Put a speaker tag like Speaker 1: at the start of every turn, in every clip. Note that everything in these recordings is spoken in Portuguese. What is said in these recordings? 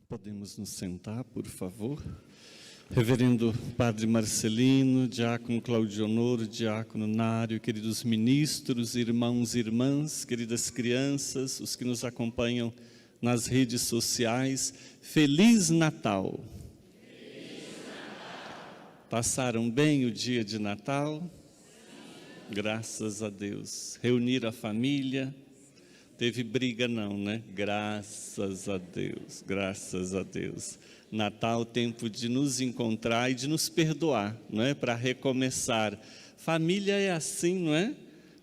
Speaker 1: Podemos nos sentar, por favor. Reverendo Padre Marcelino, Diácono Claudio Honor, Diácono Nário, queridos ministros, irmãos e irmãs, queridas crianças, os que nos acompanham nas redes sociais, Feliz Natal! Passaram bem o dia de Natal? Graças a Deus. Reuniram a família? Teve briga não, né? Graças a Deus, graças a Deus. Natal, tempo de nos encontrar e de nos perdoar, não é? Para recomeçar. Família é assim, não é?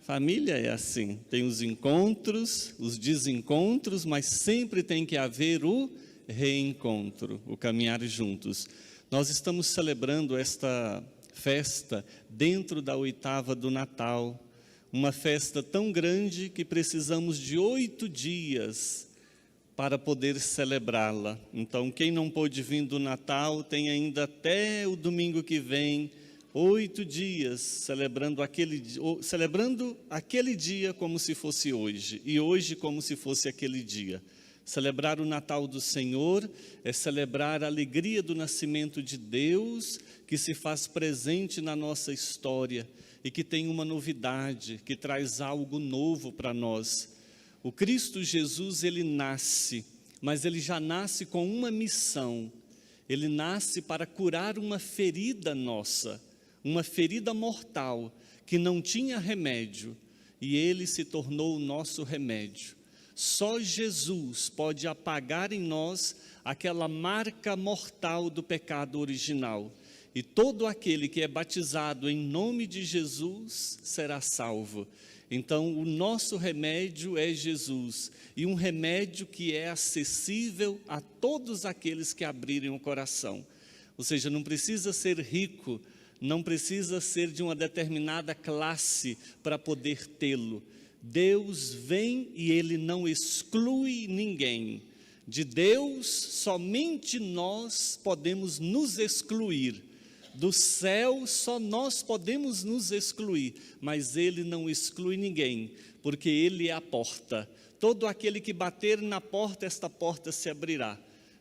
Speaker 1: Família é assim. Tem os encontros, os desencontros, mas sempre tem que haver o reencontro, o caminhar juntos. Nós estamos celebrando esta festa dentro da oitava do Natal. Uma festa tão grande que precisamos de 8 dias para poder celebrá-la. Então, quem não pôde vir do Natal, tem ainda até o domingo que vem, 8 dias, celebrando aquele dia como se fosse hoje, e hoje como se fosse aquele dia. Celebrar o Natal do Senhor é celebrar a alegria do nascimento de Deus, que se faz presente na nossa história, e que tem uma novidade, que traz algo novo para nós. O Cristo Jesus, ele nasce, mas ele já nasce com uma missão. Ele nasce para curar uma ferida nossa, uma ferida mortal, que não tinha remédio, e ele se tornou o nosso remédio. Só Jesus pode apagar em nós aquela marca mortal do pecado original. E todo aquele que é batizado em nome de Jesus será salvo. Então, o nosso remédio é Jesus. E um remédio que é acessível a todos aqueles que abrirem o coração. Ou seja, não precisa ser rico, não precisa ser de uma determinada classe para poder tê-lo. Deus vem e Ele não exclui ninguém. De Deus, somente nós podemos nos excluir. Do céu, só nós podemos nos excluir, mas Ele não exclui ninguém, porque Ele é a porta. Todo aquele que bater na porta, esta porta se abrirá.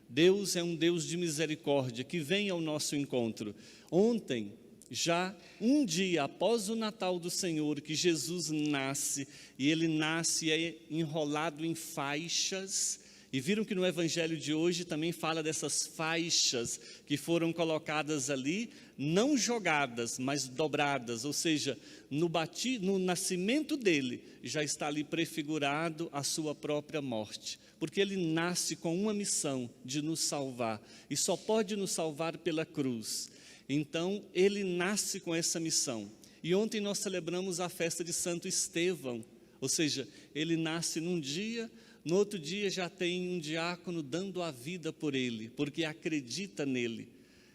Speaker 1: Deus é um Deus de misericórdia, que vem ao nosso encontro. Ontem, já um dia após o Natal do Senhor, que Jesus nasce, e Ele nasce enrolado em faixas. E viram que no Evangelho de hoje também fala dessas faixas que foram colocadas ali, não jogadas, mas dobradas, ou seja, no nascimento dele, já está ali prefigurado a sua própria morte, porque ele nasce com uma missão de nos salvar, e só pode nos salvar pela cruz. Então, ele nasce com essa missão. E ontem nós celebramos a festa de Santo Estevão, ou seja, ele nasce num dia, no outro dia já tem um diácono dando a vida por ele, porque acredita nele.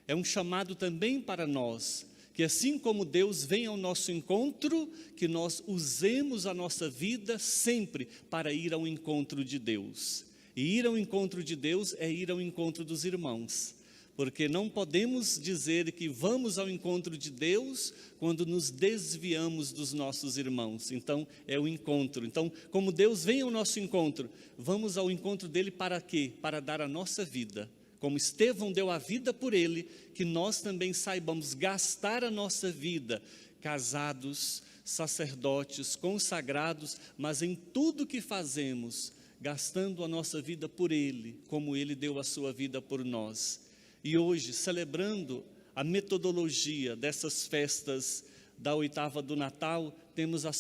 Speaker 1: É um chamado também para nós, que assim como Deus vem ao nosso encontro, que nós usemos a nossa vida sempre para ir ao encontro de Deus. E ir ao encontro de Deus é ir ao encontro dos irmãos. Porque não podemos dizer que vamos ao encontro de Deus quando nos desviamos dos nossos irmãos. Então, é o encontro. Então, como Deus vem ao nosso encontro, vamos ao encontro dele para quê? Para dar a nossa vida. Como Estevão deu a vida por ele, que nós também saibamos gastar a nossa vida, casados, sacerdotes, consagrados, mas em tudo que fazemos, gastando a nossa vida por ele, como ele deu a sua vida por nós. E hoje, celebrando a metodologia dessas festas da oitava do Natal, temos a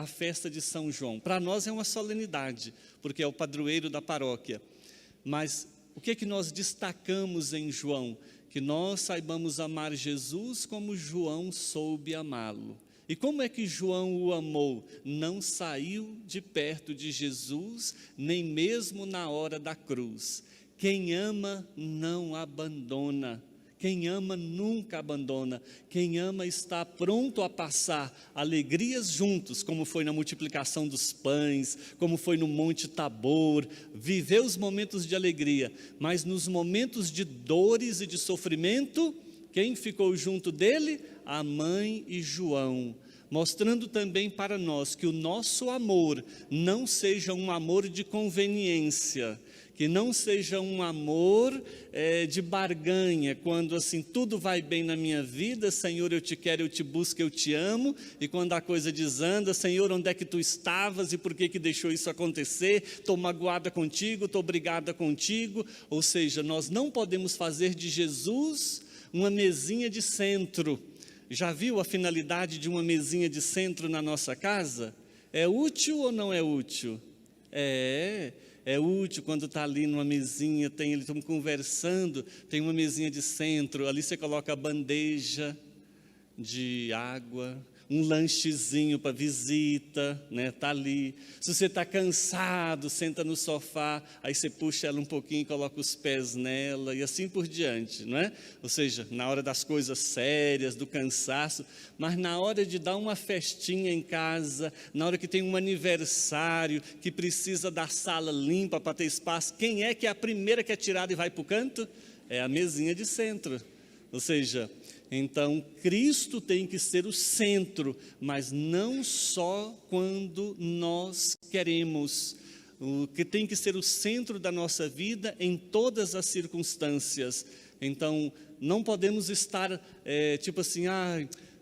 Speaker 1: festa de São João. Para nós é uma solenidade, porque é o padroeiro da paróquia. Mas o que é que nós destacamos em João? Que nós saibamos amar Jesus como João soube amá-lo. E como é que João o amou? Não saiu de perto de Jesus, nem mesmo na hora da cruz. Quem ama não abandona, quem ama nunca abandona, quem ama está pronto a passar alegrias juntos, como foi na multiplicação dos pães, como foi no Monte Tabor, viver os momentos de alegria, mas nos momentos de dores e de sofrimento, quem ficou junto dele? A mãe e João. Mostrando também para nós que o nosso amor não seja um amor de conveniência, Que não seja um amor de barganha, quando assim tudo vai bem na minha vida, Senhor, eu te quero, eu te busco, eu te amo, e quando a coisa desanda, Senhor, onde é que tu estavas e por que deixou isso acontecer? Estou magoada contigo, estou brigada contigo. Ou seja, nós não podemos fazer de Jesus uma mesinha de centro. Já viu a finalidade de uma mesinha de centro na nossa casa? É útil ou não é útil? É útil quando está ali numa mesinha, eles estão conversando, tem uma mesinha de centro, ali você coloca a bandeja de água, um lanchezinho para visita, né? Está ali. Se você está cansado, senta no sofá, aí você puxa ela um pouquinho e coloca os pés nela, e assim por diante, não é? Ou seja, na hora das coisas sérias, do cansaço, mas na hora de dar uma festinha em casa, na hora que tem um aniversário, que precisa da sala limpa para ter espaço, quem é que é a primeira que é tirada e vai para o canto? É a mesinha de centro. Ou seja, então Cristo tem que ser o centro, mas não só quando nós queremos. O que tem que ser o centro da nossa vida em todas as circunstâncias. Então não podemos estar tipo assim,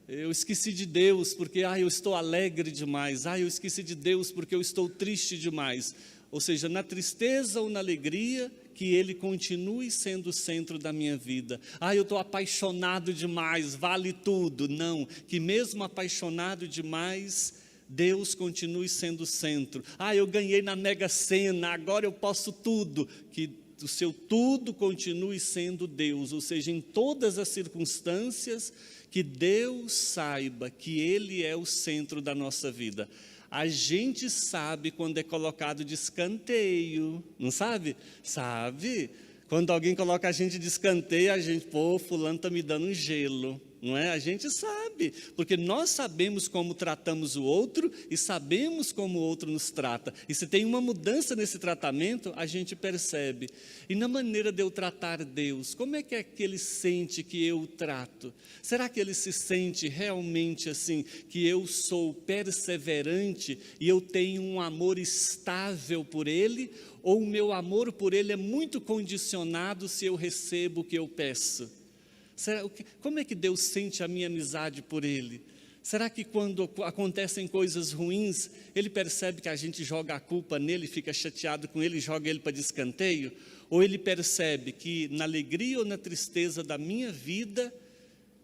Speaker 1: eu esqueci de Deus porque eu estou alegre demais, eu esqueci de Deus porque eu estou triste demais. Ou seja, na tristeza ou na alegria, que Ele continue sendo o centro da minha vida. Eu estou apaixonado demais, vale tudo. Não, que mesmo apaixonado demais, Deus continue sendo o centro. Eu ganhei na Mega Sena, agora eu posso tudo. Que o seu tudo continue sendo Deus, ou seja, em todas as circunstâncias, que Deus saiba que Ele é o centro da nossa vida. A gente sabe quando é colocado de escanteio, não sabe? Sabe? Quando alguém coloca a gente de escanteio, a gente, fulano está me dando um gelo, não é? A gente sabe, porque nós sabemos como tratamos o outro e sabemos como o outro nos trata. E se tem uma mudança nesse tratamento, a gente percebe. E na maneira de eu tratar Deus, como é que Ele sente que eu o trato? Será que Ele se sente realmente assim, que eu sou perseverante e eu tenho um amor estável por Ele? Ou o meu amor por Ele é muito condicionado se eu recebo o que eu peço? Como é que Deus sente a minha amizade por Ele? Será que quando acontecem coisas ruins, Ele percebe que a gente joga a culpa nele, fica chateado com Ele e joga Ele para de escanteio? Ou Ele percebe que na alegria ou na tristeza da minha vida,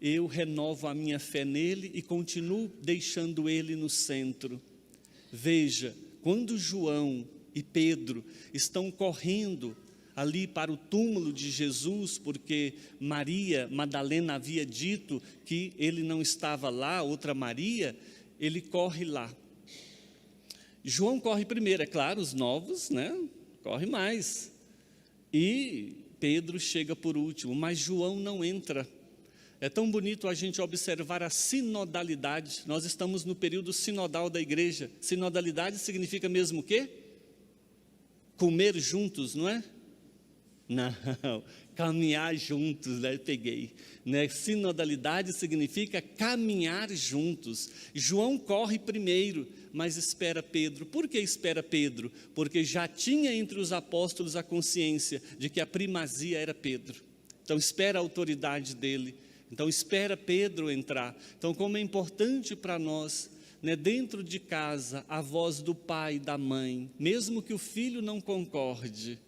Speaker 1: eu renovo a minha fé nele e continuo deixando Ele no centro? Veja, quando João e Pedro estão correndo ali para o túmulo de Jesus, porque Maria Madalena havia dito que ele não estava lá, outra Maria, ele corre lá. João corre primeiro, é claro, os novos, né? Corre mais. E Pedro chega por último, mas João não entra. É tão bonito a gente observar a sinodalidade. Nós estamos no período sinodal da igreja. Sinodalidade significa mesmo o quê? Comer juntos, não é? Não, caminhar juntos, né? Peguei, né? Sinodalidade significa caminhar juntos. João corre primeiro, mas espera Pedro. Por que espera Pedro? Porque já tinha entre os apóstolos a consciência de que a primazia era Pedro. Então espera a autoridade dele. Então espera Pedro entrar. Então como é importante para nós, né, dentro de casa, a voz do pai e da mãe, mesmo que o filho não concorde,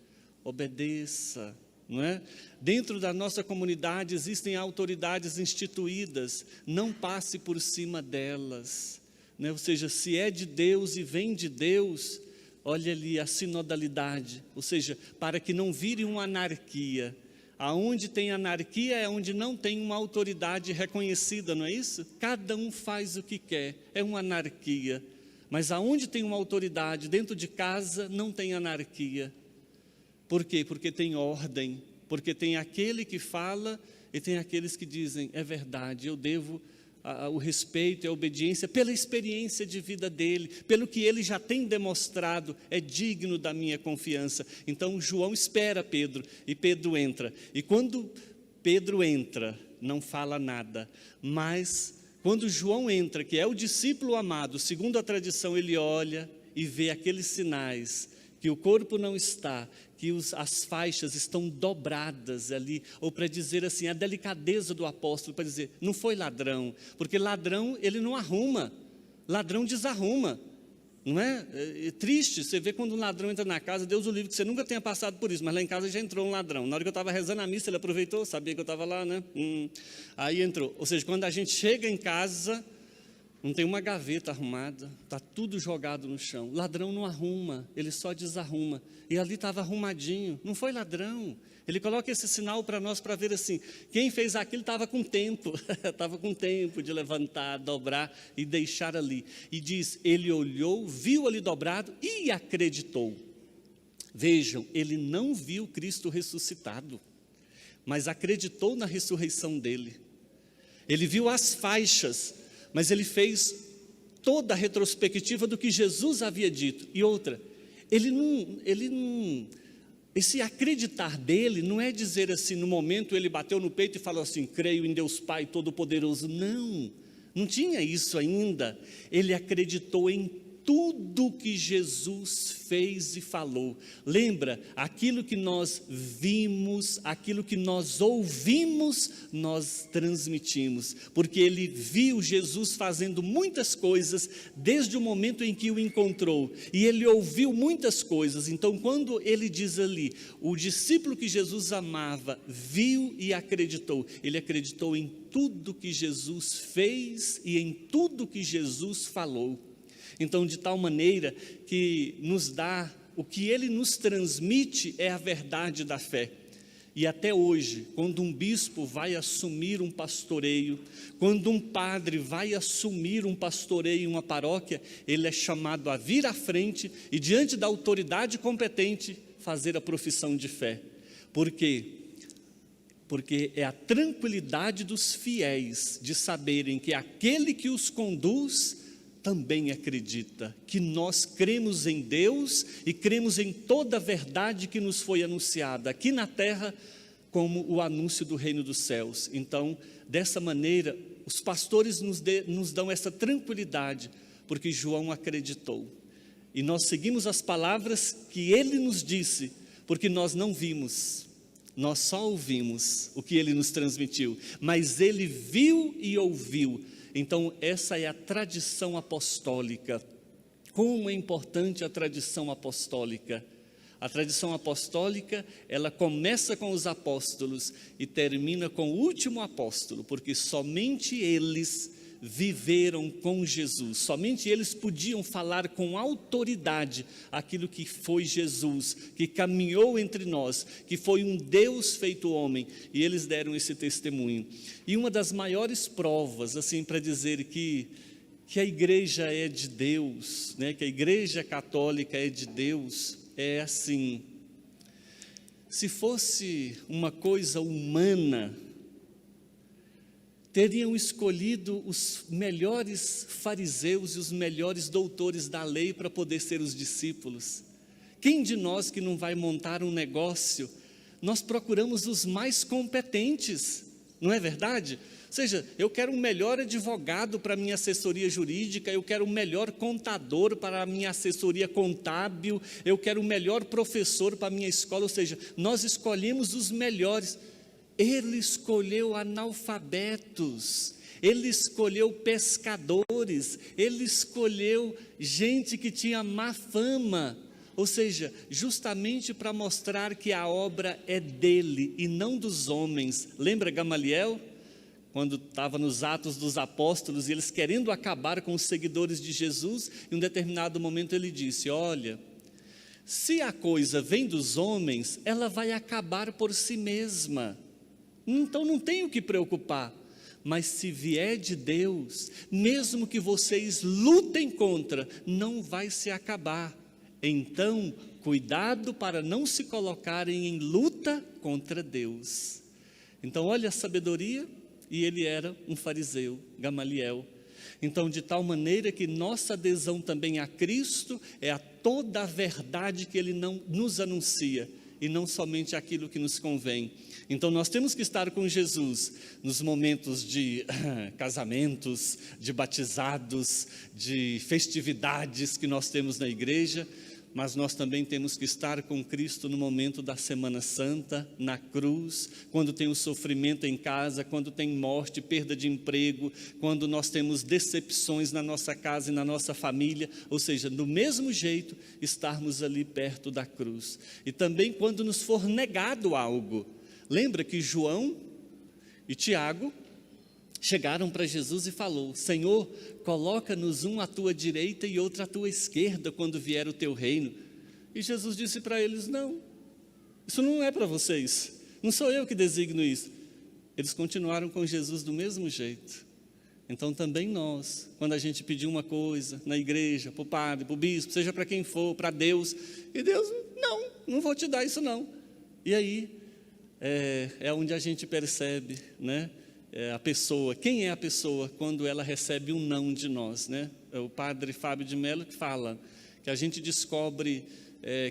Speaker 1: obedeça, não é? Dentro da nossa comunidade existem autoridades instituídas, não passe por cima delas, né? Ou seja, se é de Deus e vem de Deus, olha ali a sinodalidade, ou seja, para que não vire uma anarquia. Aonde tem anarquia é onde não tem uma autoridade reconhecida, não é isso? Cada um faz o que quer, é uma anarquia. Mas aonde tem uma autoridade, dentro de casa, não tem anarquia. Por quê? Porque tem ordem, porque tem aquele que fala e tem aqueles que dizem, é verdade, eu devo o respeito e a obediência pela experiência de vida dele, pelo que ele já tem demonstrado, é digno da minha confiança. Então João espera Pedro e Pedro entra. E quando Pedro entra, não fala nada, mas quando João entra, que é o discípulo amado, segundo a tradição, ele olha e vê aqueles sinais que o corpo não está, que as faixas estão dobradas ali, ou para dizer assim, a delicadeza do apóstolo, para dizer, não foi ladrão, porque ladrão ele não arruma, ladrão desarruma. Não é? É triste, você vê quando um ladrão entra na casa, Deus o livre, que você nunca tenha passado por isso, mas lá em casa já entrou um ladrão. Na hora que eu estava rezando a missa, ele aproveitou, sabia que eu estava lá, né? Aí entrou. Ou seja, quando a gente chega em casa, não tem uma gaveta arrumada, está tudo jogado no chão. Ladrão não arruma, ele só desarruma. E ali estava arrumadinho, não foi ladrão. Ele coloca esse sinal para nós, para ver assim, quem fez aquilo estava com tempo, estava com tempo de levantar, dobrar e deixar ali. E diz, ele olhou, viu ali dobrado e acreditou. Vejam, ele não viu Cristo ressuscitado, mas acreditou na ressurreição dele. Ele viu as faixas, mas ele fez toda a retrospectiva do que Jesus havia dito. E outra, esse acreditar dele não é dizer assim, no momento ele bateu no peito e falou assim, creio em Deus Pai Todo-Poderoso. Não tinha isso ainda. Ele acreditou em tudo que Jesus fez e falou. Lembra, aquilo que nós vimos, aquilo que nós ouvimos, nós transmitimos, porque ele viu Jesus fazendo muitas coisas, desde o momento em que o encontrou, e ele ouviu muitas coisas. Então quando ele diz ali, o discípulo que Jesus amava, viu e acreditou, ele acreditou em tudo que Jesus fez e em tudo que Jesus falou. Então, de tal maneira que nos dá, o que ele nos transmite é a verdade da fé. E até hoje, quando um bispo vai assumir um pastoreio, quando um padre vai assumir um pastoreio em uma paróquia, ele é chamado a vir à frente e, diante da autoridade competente, fazer a profissão de fé. Por quê? Porque é a tranquilidade dos fiéis de saberem que aquele que os conduz também acredita, que nós cremos em Deus e cremos em toda a verdade que nos foi anunciada aqui na terra, como o anúncio do reino dos céus. Então, dessa maneira, os pastores nos dão essa tranquilidade, porque João acreditou. E nós seguimos as palavras que ele nos disse, porque nós não vimos, nós só ouvimos o que ele nos transmitiu, mas ele viu e ouviu. Então, essa é a tradição apostólica. Como é importante a tradição apostólica. A tradição apostólica, ela começa com os apóstolos e termina com o último apóstolo, porque somente eles viveram com Jesus, somente eles podiam falar com autoridade aquilo que foi Jesus, que caminhou entre nós, que foi um Deus feito homem, e eles deram esse testemunho. E uma das maiores provas, assim, para dizer que a igreja é de Deus, né, que a igreja católica é de Deus, é assim, se fosse uma coisa humana, teriam escolhido os melhores fariseus e os melhores doutores da lei para poder ser os discípulos. Quem de nós que não vai montar um negócio, nós procuramos os mais competentes, não é verdade? Ou seja, eu quero um melhor advogado para a minha assessoria jurídica, eu quero um melhor contador para a minha assessoria contábil, eu quero um melhor professor para a minha escola, ou seja, nós escolhemos os melhores. Ele escolheu analfabetos, ele escolheu pescadores, ele escolheu gente que tinha má fama, ou seja, justamente para mostrar que a obra é dele e não dos homens. Lembra Gamaliel? Quando estava nos Atos dos Apóstolos, e eles querendo acabar com os seguidores de Jesus, em um determinado momento ele disse, olha, se a coisa vem dos homens, ela vai acabar por si mesma. Então não tem o que preocupar, mas se vier de Deus, mesmo que vocês lutem contra, não vai se acabar. Então, cuidado para não se colocarem em luta contra Deus. Então olha a sabedoria, e ele era um fariseu, Gamaliel. Então, de tal maneira que nossa adesão também a Cristo é a toda a verdade que ele não nos anuncia, e não somente aquilo que nos convém. Então nós temos que estar com Jesus nos momentos de casamentos, de batizados, de festividades que nós temos na igreja, mas nós também temos que estar com Cristo no momento da Semana Santa, na cruz, quando tem o sofrimento em casa, quando tem morte, perda de emprego, quando nós temos decepções na nossa casa e na nossa família, ou seja, do mesmo jeito, estarmos ali perto da cruz. E também quando nos for negado algo. Lembra que João e Tiago chegaram para Jesus e falou: Senhor, coloca-nos um à tua direita e outro à tua esquerda quando vier o teu reino. E Jesus disse para eles: não, isso não é para vocês, não sou eu que designo isso. Eles continuaram com Jesus do mesmo jeito. Então também nós, quando a gente pedir uma coisa na igreja, para o padre, para o bispo, seja para quem for, para Deus, e Deus, não vou te dar isso não. E aí é onde a gente percebe, né? A pessoa, quem é a pessoa quando ela recebe um não de nós, né? É o padre Fábio de Mello que fala que a gente descobre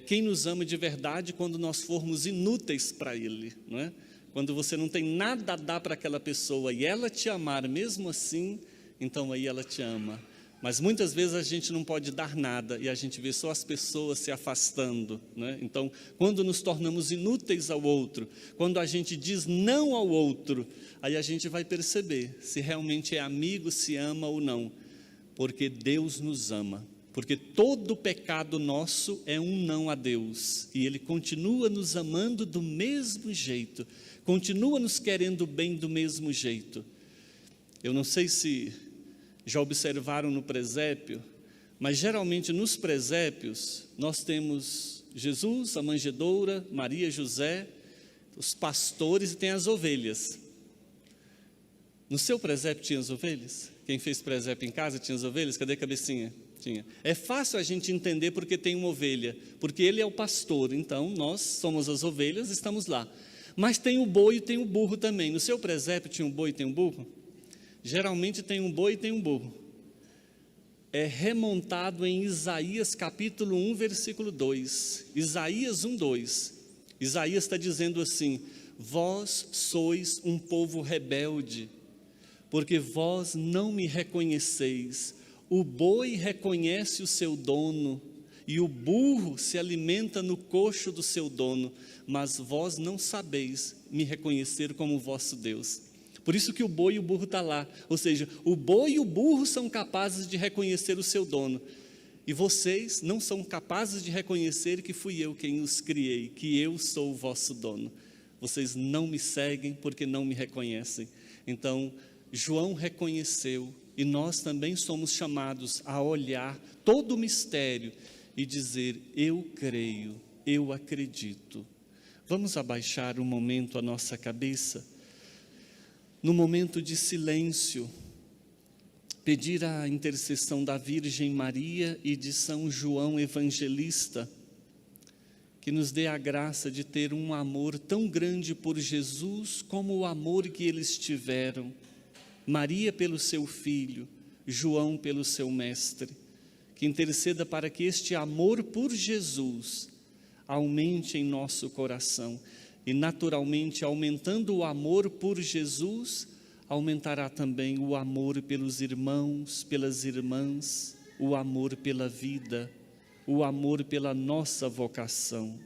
Speaker 1: quem nos ama de verdade quando nós formos inúteis para ele, não é? Quando você não tem nada a dar para aquela pessoa e ela te amar mesmo assim, então aí ela te ama. Mas muitas vezes a gente não pode dar nada e a gente vê só as pessoas se afastando, né? Então, quando nos tornamos inúteis ao outro, quando a gente diz não ao outro, aí a gente vai perceber se realmente é amigo, se ama ou não. Porque Deus nos ama. Porque todo pecado nosso é um não a Deus. E Ele continua nos amando do mesmo jeito. Continua nos querendo bem do mesmo jeito. Eu não sei se já observaram no presépio, mas geralmente nos presépios nós temos Jesus, a manjedoura, Maria, José, os pastores e tem as ovelhas. No seu presépio tinha as ovelhas? Quem fez presépio em casa tinha as ovelhas? Cadê a cabecinha? Tinha. É fácil a gente entender porque tem uma ovelha, porque ele é o pastor, então nós somos as ovelhas, estamos lá. Mas tem o boi e tem o burro também. No seu presépio tinha um boi e tem um burro? Geralmente tem um boi e tem um burro. É remontado em Isaías capítulo 1, versículo 2. Isaías 1, 2. Isaías está dizendo assim: vós sois um povo rebelde, porque vós não me reconheceis. O boi reconhece o seu dono, e o burro se alimenta no coxo do seu dono, mas vós não sabeis me reconhecer como vosso Deus. Por isso que o boi e o burro estão lá, ou seja, o boi e o burro são capazes de reconhecer o seu dono, e vocês não são capazes de reconhecer que fui eu quem os criei, que eu sou o vosso dono. Vocês não me seguem porque não me reconhecem. Então, João reconheceu, e nós também somos chamados a olhar todo o mistério e dizer: eu creio, eu acredito. Vamos abaixar um momento a nossa cabeça, no momento de silêncio, pedir a intercessão da Virgem Maria e de São João Evangelista, que nos dê a graça de ter um amor tão grande por Jesus como o amor que eles tiveram. Maria pelo seu filho, João pelo seu mestre, que interceda para que este amor por Jesus aumente em nosso coração, e naturalmente, aumentando o amor por Jesus, aumentará também o amor pelos irmãos, pelas irmãs, o amor pela vida, o amor pela nossa vocação.